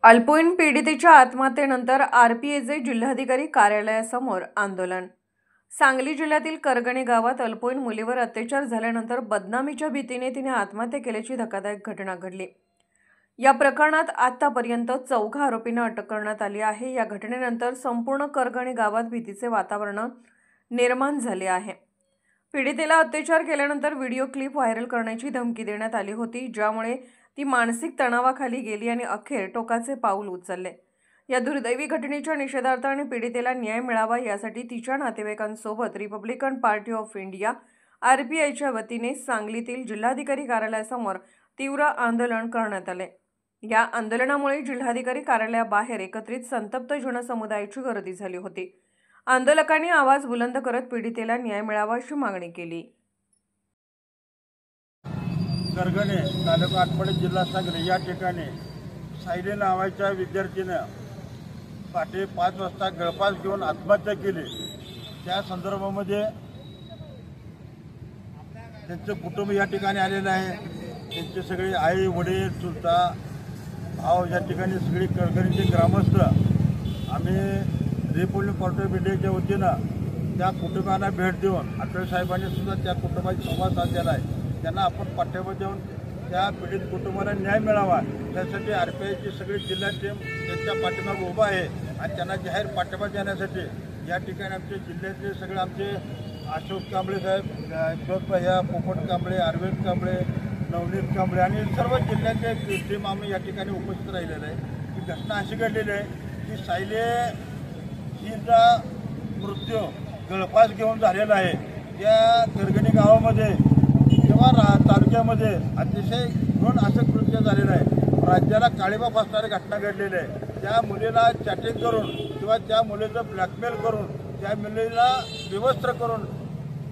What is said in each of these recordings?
अल्पवयीन पीडितेच्या आत्महत्येनंतर आरपीएचे जिल्हाधिकारी कार्यालयासमोर आंदोलन। सांगली जिल्ह्यातील करगणे गावात अल्पवयीन मुलीवर अत्याचार झाल्यानंतर बदनामीच्या भीतीने तिने आत्महत्या केल्याची धक्कादायक घटना घडली। या प्रकरणात आतापर्यंत 14 आरोपींना अटक करण्यात आली आहे। या घटनेनंतर संपूर्ण करगणे गावात भीतीचे वातावरण निर्माण झाले आहे। पीडितेला अत्याचार केल्यानंतर व्हिडिओ क्लिप व्हायरल करण्याची धमकी देण्यात आली होती, ज्यामुळे ती मानसिक तणावाखाली गेली आणि अखेर टोकाचे पाऊल उचलले। या दुर्दैवी घटनेच्या निषेधार्थ आणि पीडितेला न्याय मिळावा यासाठी तिच्या नातेवाईकांसोबत रिपब्लिकन पार्टी ऑफ इंडिया आरपीआयच्या वतीने सांगलीतील जिल्हाधिकारी कार्यालयासमोर तीव्र आंदोलन करण्यात आले। या आंदोलनामुळे जिल्हाधिकारी कार्यालयाबाहेर एकत्रित संतप्त जनसमुदायाची गर्दी झाली होती। आंदोलकांनी आवाज बुलंद करत पीडितेला न्याय मिळावा अशी मागणी केली। करगणे तालुका आटपाडी जिल्हा सांगली या ठिकाणी सायली नावाच्या विद्यार्थीनं पहाटे 5 वाजता गळफास घेऊन आत्महत्या केली। त्या संदर्भामध्ये त्यांचं कुटुंब या ठिकाणी आलेलं आहे। त्यांचे सगळे आई वडील चुलता भाव या ठिकाणी सगळी करगणीचे ग्रामस्थ आम्ही रिपब्लिकन पार्टी ऑफ इंडियाच्या वतीनं त्या कुटुंबांना भेट देऊन आठवले साहेबांनी सुद्धा त्या कुटुंबाची संवाद साधलेला आहे। त्यांना आपण पाठिंबा देऊन त्या पीडित कुटुंबाला न्याय मिळावा त्यासाठी आरपीआयची सगळी जिल्हा टीम त्यांच्या पाठीमागे उभा आहे आणि त्यांना जाहीर पाठिंबा देण्यासाठी या ठिकाणी आमचे जिल्ह्यातले सगळे आमचे अशोक कांबळे साहेब, भैया पोपट कांबळे, अरविंद कांबळे, नवनीत कांबळे आणि सर्व जिल्ह्याचे टीम आम्ही या ठिकाणी उपस्थित राहिलेलं आहे। ही घटना अशी घडलेली आहे की सायली हिचा मृत्यू गळफास घेऊन झालेला आहे। त्या करगणी गावामध्ये किंवा तालुक्यामध्ये अतिशय घृण असं कृत्य झालेलं आहे। राज्याला काळीमा फासणारी घटना घडलेली आहे। त्या मुलीला चॅटिंग करून किंवा त्या मुलीचं ब्लॅकमेल करून त्या मुलीला विवस्त्र करून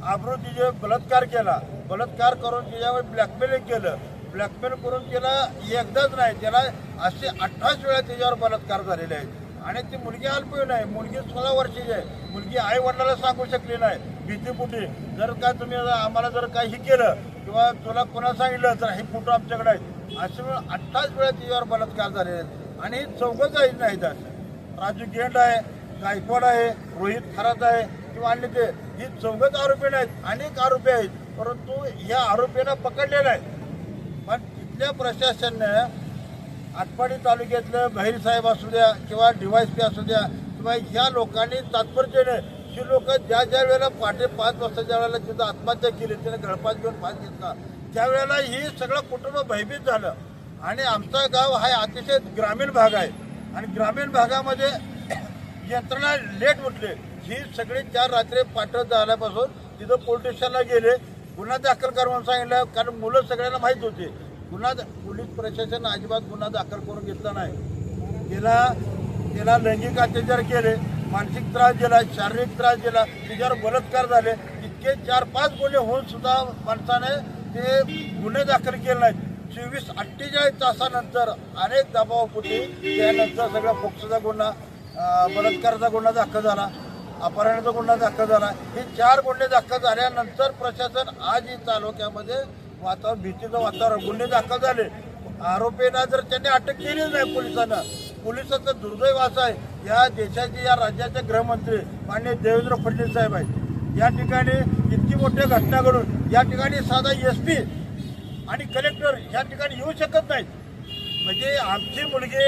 आबरू तिचे बलात्कार केला। बलात्कार करून तिच्यावर ब्लॅकमेलिंग केलं। ब्लॅकमेल करून तिला एकदाच नाही, त्याला असे 28 वेळा तिच्यावर बलात्कार झालेले आहेत आणि ती मुलगी अल्पवयीन आहे। मुलगी 16 वर्षाची आहे। मुलगी आई वडिलांना सांगू शकली नाही भीतीपोटी। जर का तुम्ही आम्हाला जर काही केलं किंवा तुला कोणा सांगितलं तर हे फोटो आमच्याकडे आहेत असे 28 वेळा तिच्यावर बलात्कार झालेले आहेत आणि हे चौघंच आहेत नाहीत। राजू गेंड आहे, गायकवाड आहे, रोहित खरात आहे किंवा अन्य ते ही चौघंच आरोपी नाहीत, अनेक आरोपी आहेत, परंतु या आरोपींना पकडलेलं आहे। पण तिथल्या प्रशासनाने आटपाडी तालुक्यातलं बहिर साहेब असू द्या किंवा DYSP असू द्या किंवा ह्या लोकांनी तात्पर्याने ही लोक ज्या वेळेला पहाटे 5 वाजताच्या वेळेला तिथं आत्महत्या केली, तिने गळफास घेऊन फास घेतला, त्यावेळेला ही सगळं कुटुंब भयभीत झालं। आणि आमचा गाव हा अतिशय ग्रामीण भाग आहे आणि ग्रामीण भागामध्ये यंत्रणा लेट उठले। ही सगळी 4 रात्री पाठवत झाल्यापासून तिथं पोलीस स्टेशनला गेले, गुन्हा दाखल करून सांगितलं, कारण मुलं सगळ्यांना माहीत होते। पोलीस प्रशासन अजिबात गुन्हा दाखल करून घेतला नाही। तिला लैंगिक अत्याचार केले, मानसिक त्रास दिला, शारीरिक त्रास दिला, तिच्यावर बलात्कार झाले। इतके 4-5 गुन्हे होऊन सुद्धा माणसाने ते गुन्हे दाखल केले नाहीत। 24-48 तासानंतर अनेक दबावापोटी त्यानंतर सगळा फोक्सोचा गुन्हा, बलात्काराचा गुन्हा दाखल झाला, अपहरणाचा गुन्हा दाखल झाला। हे 4 गुन्हे दाखल झाल्यानंतर प्रशासन आज ही तालुक्यामध्ये वातावरण भीतीचं वातावरण, गुन्हे दाखल झाले। आरोपींना जर त्यांनी अटक केलीच नाही पोलिसांना, पोलिसांचं दुर्दैव असं आहे या देशाचे या राज्याचे गृहमंत्री माननीय देवेंद्र फडणवीस साहेब आहेत। या ठिकाणी इतकी मोठी घटना घडून या ठिकाणी साधा SP आणि कलेक्टर या ठिकाणी येऊ शकत नाहीत। म्हणजे आमची मुलगी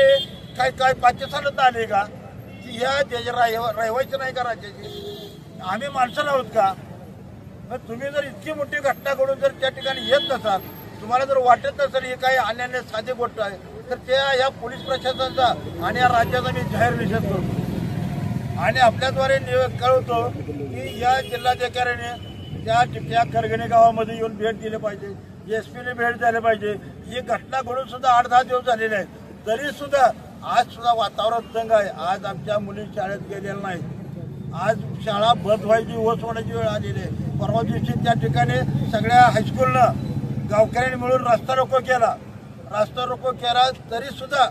काय पाकिस्तानात आली का? ती ह्या रहिवायची नाही का राज्याची? आम्ही माणसं आहोत का? मग तुम्ही जर इतकी मोठी घटना घडून जर त्या ठिकाणी येत नसाल, तुम्हाला जर वाटत नसेल ही काही अन्याय साधी गोष्ट आहे, तर त्या या पोलीस प्रशासनाचा आणि या राज्याचा मी जाहीर निषेध करतो आणि आपल्याद्वारे कळवतो की या जिल्हाधिकाऱ्याने त्या करगणे गावामध्ये येऊन भेट दिली पाहिजे, SP ने भेट द्यायला पाहिजे। ही घटना घडून सुद्धा 8-10 दिवस झालेले आहेत, तरी सुद्धा आज सुद्धा वातावरण तंग आहे। आज आमच्या मुली शाळेत गेलेल्या नाहीत, आज शाळा बंद व्हायची, ओस होण्याची वेळ आलेली आहे। परवा दिवशी त्या ठिकाणी सगळ्या हायस्कूलनं गावकऱ्यांनी मिळून रस्ता रोको केला, तरी सुद्धा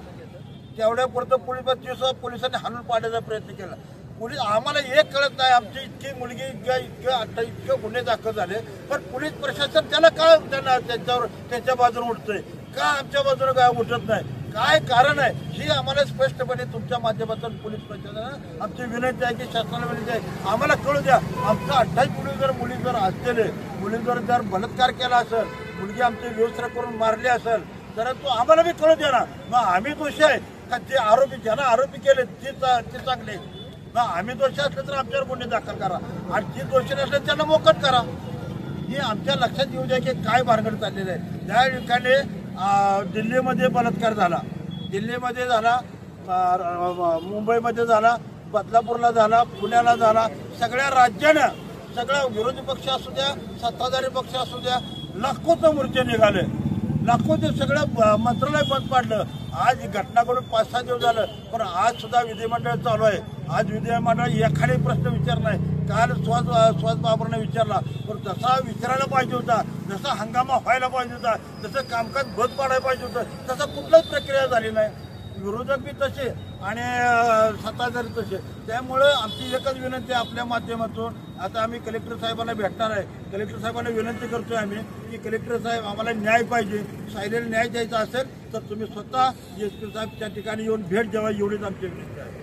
तेवढ्यापुरतं पोलिसांनी हाणून पाडण्याचा प्रयत्न केला। पोलीस आम्हाला एक कळत नाही, आमची इतकी मुलगी इतके गुन्हे दाखल झाले, पण पोलीस प्रशासन त्याला का त्यांना त्यांच्या बाजूने उठतंय का? आमच्या बाजूने काय उठत नाही काय कारण आहे ही आम्हाला स्पष्टपणे तुमच्या माध्यमातून पोलीस प्रशासनाला आमची विनंती आहे की शासनाला विनंती आहे आम्हाला कळू द्या. आमचा 28 मुली जर असलेले मुलींवर जर बलात्कार केला असेल, मुलगी आमची व्यवस्था करून मारली असेल तर तो आम्हाला बी कळू द्या ना. मग आम्ही दोषी आहे का जे आरोपी ज्यांना आरोपी केले ते चांगले. मग आम्ही दोषी असले तर आमच्यावर गुन्हे दाखल करा आणि जे दोषी नसले त्यांना मोकट करा. हे आमच्या लक्षात येऊ द्या की काय भानगड चाललेलं आहे. त्या ठिकाणी दिल्लीमध्ये बलात्कार झाला, दिल्लीमध्ये झाला, मुंबईमध्ये झाला, बदलापूरला झाला, पुण्याला झाला. सगळ्या राज्यानं सगळ्या विरोधी पक्ष असू द्या, सत्ताधारी पक्ष असू द्या, लाखोचं मोर्चे निघाले, लाखोचे सगळं मंत्रालय बंद पाडलं. आज घटना घडून 5-6 दिवस झालं पण आज सुद्धा विधिमंडळ चालू आहे. आज विधिमंडळ एखादी प्रश्न विचार नाही. काल सुहास बाबरने विचारला पण जसा विचारायला पाहिजे होता, जसा हंगामा व्हायला पाहिजे होता, जसं कामकाज बंद पाडायला पाहिजे होतं, तसं कुठलाच प्रक्रिया झाली नाही. विरोधक बी तसे आणि सत्ताधारी तसे. त्यामुळं आमची एकच विनंती आहे आपल्या माध्यमातून. आता आम्ही कलेक्टर साहेबांना भेटणार आहे. कलेक्टर साहेबांना विनंती करतोय आम्ही की कलेक्टर साहेब आम्हाला न्याय पाहिजे. सायलेला न्याय द्यायचा असेल तर तुम्ही स्वतः एस पी साहेब त्या ठिकाणी येऊन भेट द्यावा एवढीच आमची विनंती आहे.